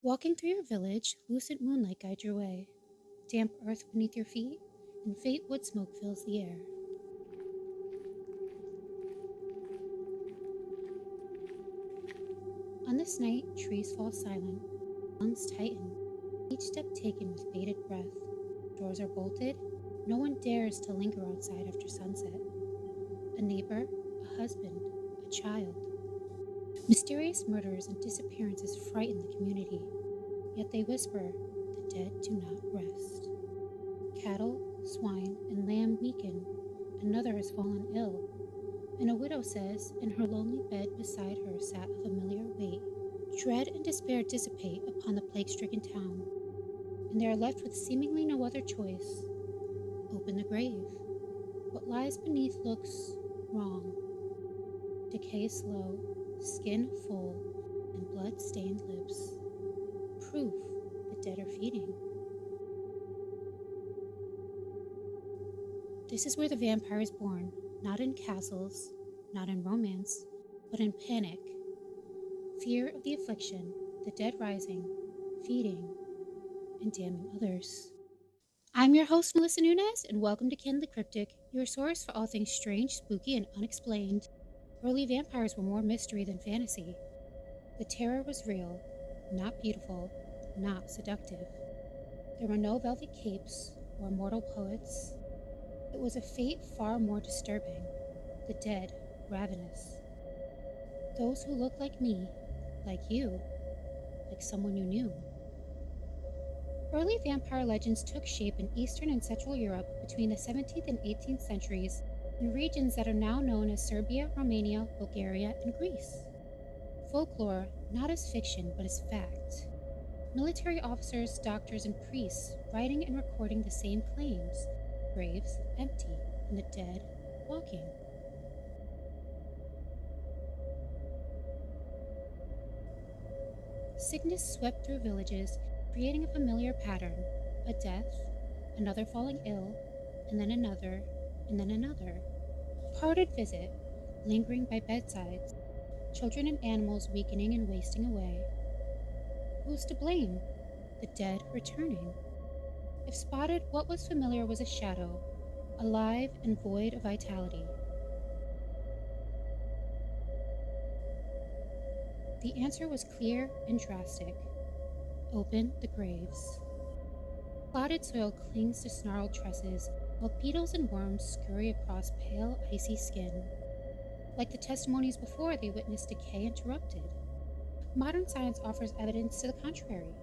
Walking through your village, lucid moonlight guides your way, damp earth beneath your feet, and faint wood smoke fills the air. On this night, trees fall silent, lungs tighten, each step taken with bated breath. Doors are bolted, no one dares to linger outside after sunset. A neighbor, a husband, a child. Mysterious murders and disappearances frighten the community, yet they whisper, the dead do not rest. Cattle, swine, and lamb weaken, another has fallen ill, and a widow says in her lonely bed beside her sat a familiar weight. Dread and despair dissipate upon the plague-stricken town, and they are left with seemingly no other choice. Open the grave. What lies beneath looks wrong. Decay slow, skin full, and blood-stained lips. Proof the dead are feeding. This is where the vampire is born, not in castles, not in romance, but in panic. Fear of the affliction, the dead rising, feeding, and damning others. I'm your host, Melissa Nunez, and welcome to Kin the Cryptic, your source for all things strange, spooky, and unexplained. Early vampires were more mystery than fantasy. The terror was real, not beautiful, not seductive. There were no velvet capes or immortal poets. It was a fate far more disturbing, the dead, ravenous. Those who looked like me, like you, like someone you knew. Early vampire legends took shape in Eastern and Central Europe between the 17th and 18th centuries in regions that are now known as Serbia, Romania, Bulgaria, and Greece. Folklore, not as fiction, but as fact. Military officers, doctors, and priests writing and recording the same claims. Graves empty, and the dead walking. Sickness swept through villages, creating a familiar pattern. A death, another falling ill, and then another, and then another. Parted visit, lingering by bedsides. Children and animals weakening and wasting away. Who's to blame? The dead returning. If spotted, what was familiar was a shadow, alive and void of vitality. The answer was clear and drastic. Open the graves. Clotted soil clings to snarled tresses, while beetles and worms scurry across pale, icy skin. Like the testimonies before, they witnessed decay interrupted. Modern science offers evidence to the contrary.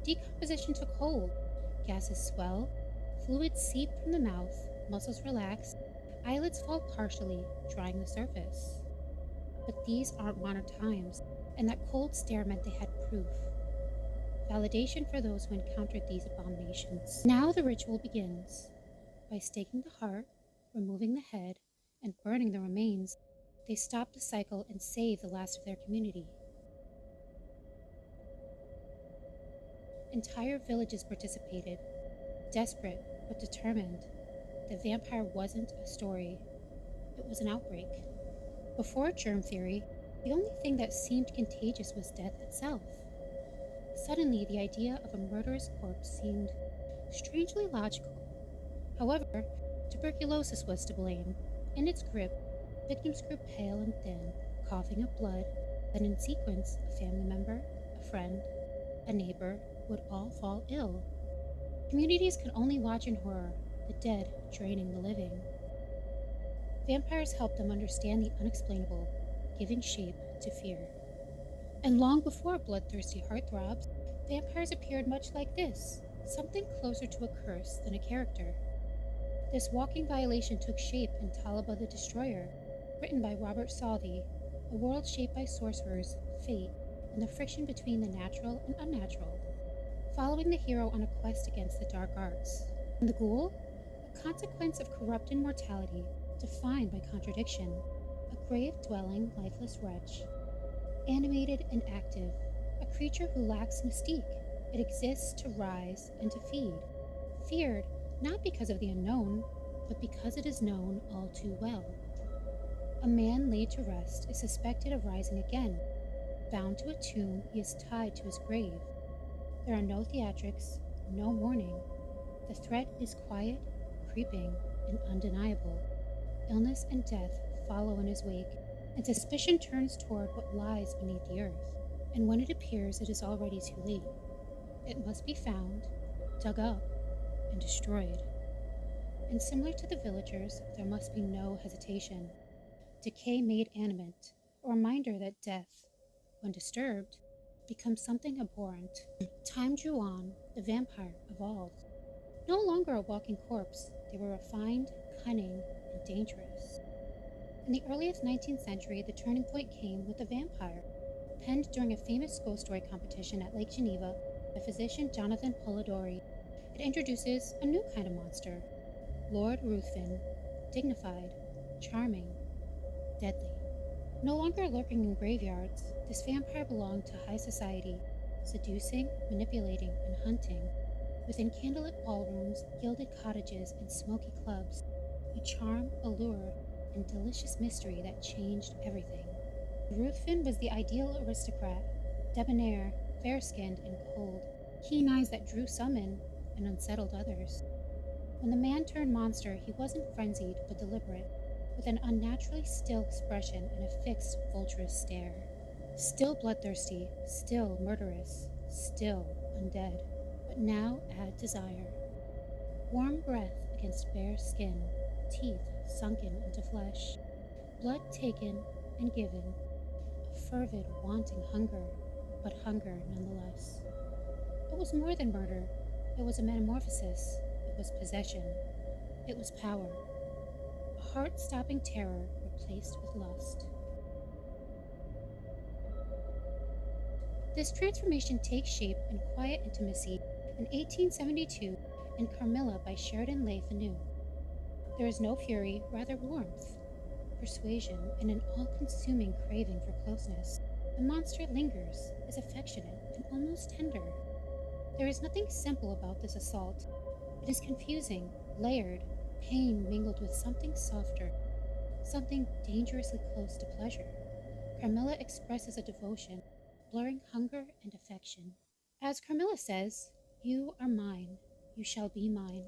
Decomposition took hold. Gases swell, fluids seep from the mouth, muscles relax, eyelids fall partially, drying the surface. But these aren't modern times, and that cold stare meant they had proof. Validation for those who encountered these abominations. Now the ritual begins. By staking the heart, removing the head, and burning the remains, they stop the cycle and save the last of their community. Entire villages participated, desperate but determined. The vampire wasn't a story, it was an outbreak. Before germ theory, the only thing that seemed contagious was death itself. Suddenly, the idea of a murderous corpse seemed strangely logical. However, tuberculosis was to blame. In its grip, victims grew pale and thin, coughing up blood, then in sequence, a family member, a friend, a neighbor would all fall ill. Communities could only watch in horror, the dead draining the living. Vampires helped them understand the unexplainable, giving shape to fear. And long before bloodthirsty heartthrobs, vampires appeared much like this, something closer to a curse than a character. This walking violation took shape in Talaba the Destroyer, written by Robert Southey, a world shaped by sorcerers, fate, and the friction between the natural and unnatural, following the hero on a quest against the dark arts. And the ghoul? A consequence of corrupt immortality, defined by contradiction, a grave-dwelling, lifeless wretch. Animated and active, a creature who lacks mystique. It exists to rise and to feed. Feared, not because of the unknown, but because it is known all too well. A man laid to rest is suspected of rising again. Bound to a tomb, he is tied to his grave. There are no theatrics, no warning. The threat is quiet, creeping, and undeniable. Illness and death follow in his wake, and suspicion turns toward what lies beneath the earth. And when it appears, it is already too late. It must be found, dug up, and destroyed. And similar to the villagers, there must be no hesitation. Decay made animate, a reminder that death, when disturbed, becomes something abhorrent. Time drew on, the vampire evolved. No longer a walking corpse, they were refined, cunning, and dangerous. In the earliest 19th century, the turning point came with The Vampire, penned during a famous ghost story competition at Lake Geneva by physician Jonathan Polidori. It introduces a new kind of monster, Lord Ruthven, dignified, charming, deadly. No longer lurking in graveyards, this vampire belonged to high society, seducing, manipulating, and hunting. Within candlelit ballrooms, gilded cottages, and smoky clubs, a charm, allure, and delicious mystery that changed everything. Ruthven was the ideal aristocrat, debonair, fair-skinned, and cold, keen eyes that drew some in and unsettled others. When the man turned monster, he wasn't frenzied but deliberate, with an unnaturally still expression and a fixed, vulturous stare. Still bloodthirsty, still murderous, still undead, but now add desire. Warm breath against bare skin, teeth sunken into flesh, blood taken and given, a fervid, wanting hunger, but hunger nonetheless. It was more than murder, it was a metamorphosis, it was possession, it was power. A heart-stopping terror replaced with lust. This transformation takes shape in quiet intimacy in 1872 in Carmilla by Sheridan Le Fanu. There is no fury, rather warmth, persuasion, and an all-consuming craving for closeness. The monster lingers, is affectionate, and almost tender. There is nothing simple about this assault. It is confusing, layered, pain mingled with something softer, something dangerously close to pleasure. Carmilla expresses a devotion, blurring hunger and affection. As Carmilla says, "You are mine, you shall be mine,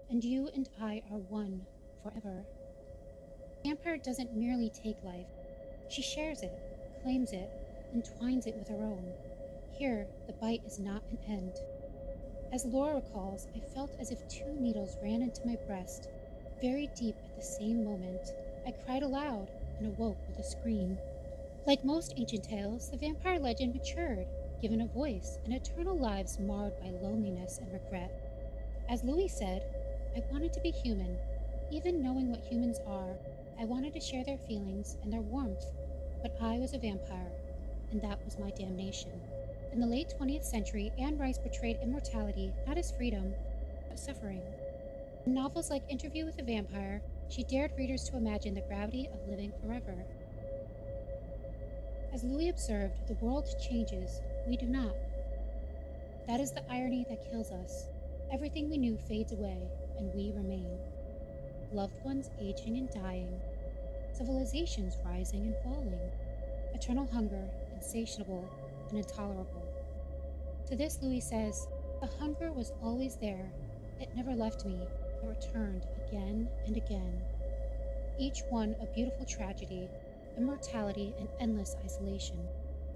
and you and I are one forever." The vampire doesn't merely take life, she shares it, claims it, entwines it with her own. Here, the bite is not an end. As Laura recalls, I felt as if two needles ran into my breast, very deep at the same moment. I cried aloud and awoke with a scream. Like most ancient tales, the vampire legend matured, given a voice, and eternal lives marred by loneliness and regret. As Louis said, I wanted to be human. Even knowing what humans are, I wanted to share their feelings and their warmth, but I was a vampire, and that was my damnation. In the late 20th century, Anne Rice portrayed immortality not as freedom, but suffering. In novels like Interview with a Vampire, she dared readers to imagine the gravity of living forever. As Louis observed, the world changes, we do not. That is the irony that kills us. Everything we knew fades away, and we remain. Loved ones aging and dying, civilizations rising and falling, eternal hunger, insatiable and intolerable. To this, Louis says, the hunger was always there. It never left me. It returned again and again. Each one a beautiful tragedy, immortality, and endless isolation.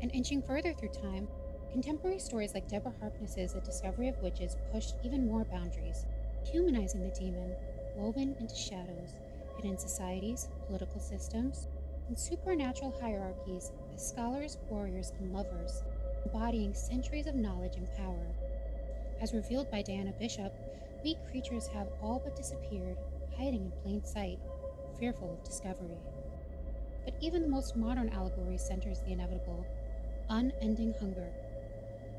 And inching further through time, contemporary stories like Deborah Harkness's A Discovery of Witches pushed even more boundaries, humanizing the demon, woven into shadows, hidden societies, political systems, and supernatural hierarchies as scholars, warriors, and lovers, embodying centuries of knowledge and power. As revealed by Diana Bishop, we creatures have all but disappeared, hiding in plain sight, fearful of discovery. But even the most modern allegory centers the inevitable, unending hunger.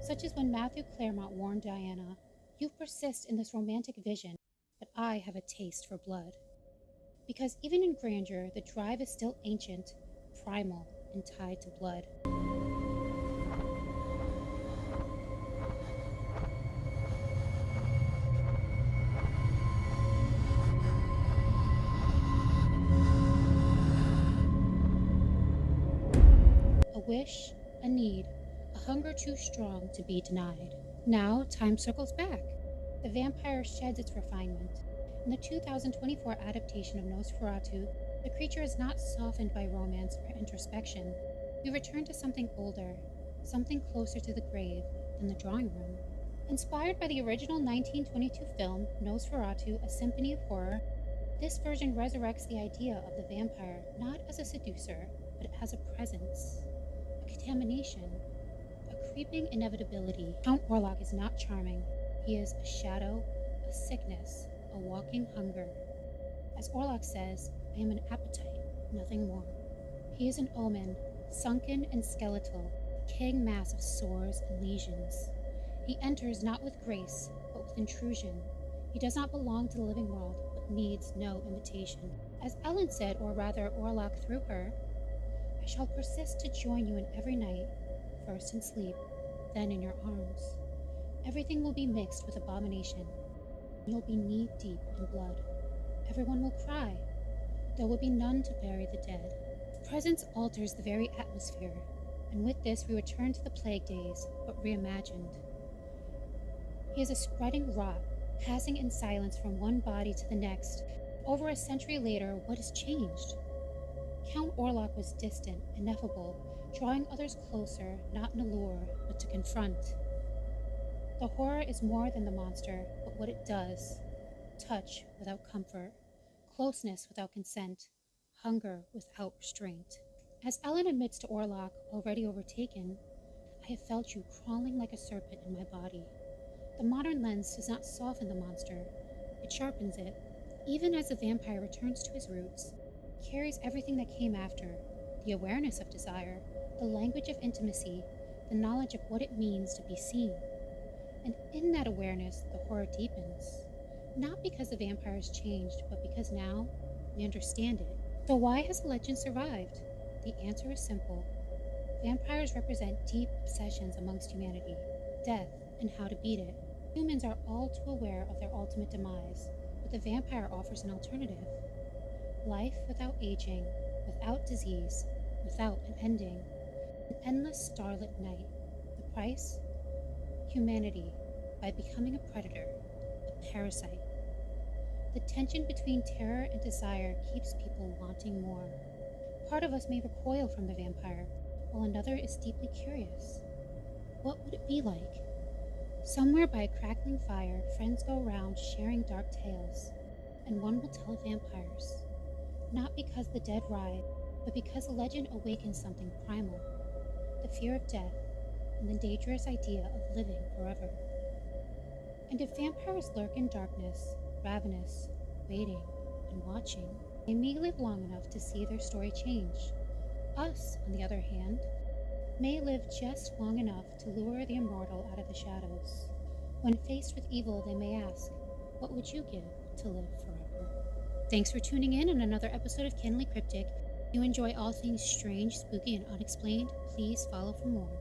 Such as when Matthew Claremont warned Diana, "You persist in this romantic vision, but I have a taste for blood." Because even in grandeur, the drive is still ancient, primal, and tied to blood. A wish, a need, a hunger too strong to be denied. Now, time circles back. The vampire sheds its refinement. In the 2024 adaptation of Nosferatu, the creature is not softened by romance or introspection. We return to something older, something closer to the grave than the drawing room. Inspired by the original 1922 film Nosferatu, A Symphony of Horror, this version resurrects the idea of the vampire not as a seducer, but as a presence, a contamination, a creeping inevitability. Count Orlok is not charming. He is a shadow, a sickness, a walking hunger. As Orlok says, I am an appetite, nothing more. He is an omen, sunken and skeletal, a decaying mass of sores and lesions. He enters not with grace, but with intrusion. He does not belong to the living world, but needs no invitation. As Ellen said, or rather Orlok through her, I shall persist to join you in every night, first in sleep, then in your arms. Everything will be mixed with abomination. You'll be knee-deep in blood. Everyone will cry. There will be none to bury the dead. Presence alters the very atmosphere, and with this we return to the plague days, but reimagined. He is a spreading rot, passing in silence from one body to the next. Over a century later, what has changed? Count Orlok was distant, ineffable, drawing others closer, not in allure, but to confront. The horror is more than the monster, but what it does. Touch without comfort, closeness without consent, hunger without restraint. As Ellen admits to Orlok, already overtaken, I have felt you crawling like a serpent in my body. The modern lens does not soften the monster, it sharpens it. Even as the vampire returns to his roots, he carries everything that came after, the awareness of desire, the language of intimacy, the knowledge of what it means to be seen. And in that awareness, the horror deepens. Not because the vampire has changed, but because now we understand it. So why has the legend survived? The answer is simple. Vampires represent deep obsessions amongst humanity, death, and how to beat it. Humans are all too aware of their ultimate demise, but the vampire offers an alternative. Life without aging, without disease, without an ending. An endless starlit night. The price? Humanity, by becoming a predator, a parasite. The tension between terror and desire keeps people wanting more. Part of us may recoil from the vampire, while another is deeply curious. What would it be like? Somewhere by a crackling fire, friends go around sharing dark tales, and one will tell vampires. Not because the dead rise, but because the legend awakens something primal, the fear of death, and the dangerous idea of living forever. And if vampires lurk in darkness, ravenous, waiting, and watching, they may live long enough to see their story change. Us, on the other hand, may live just long enough to lure the immortal out of the shadows. When faced with evil, they may ask, what would you give to live forever? Thanks for tuning in on another episode of Cannily Cryptic. If you enjoy all things strange, spooky, and unexplained, please follow for more.